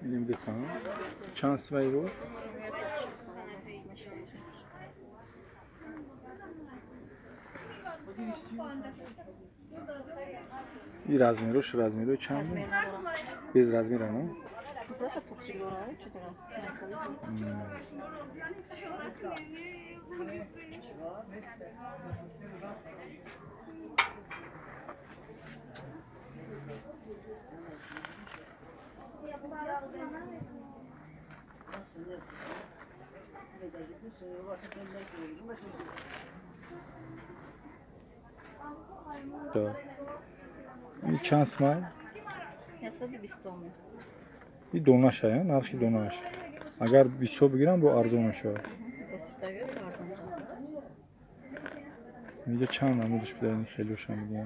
Elimde tamam. Çans var bu. I razmjeru, š razmjeru čan? Bez razmjera, no? Da. Bir şans var. Bir donaş ya, narxi donaş. Agar biso bigirem bu arzon şu. Niye çan anlamış bir tane xeloşam diye.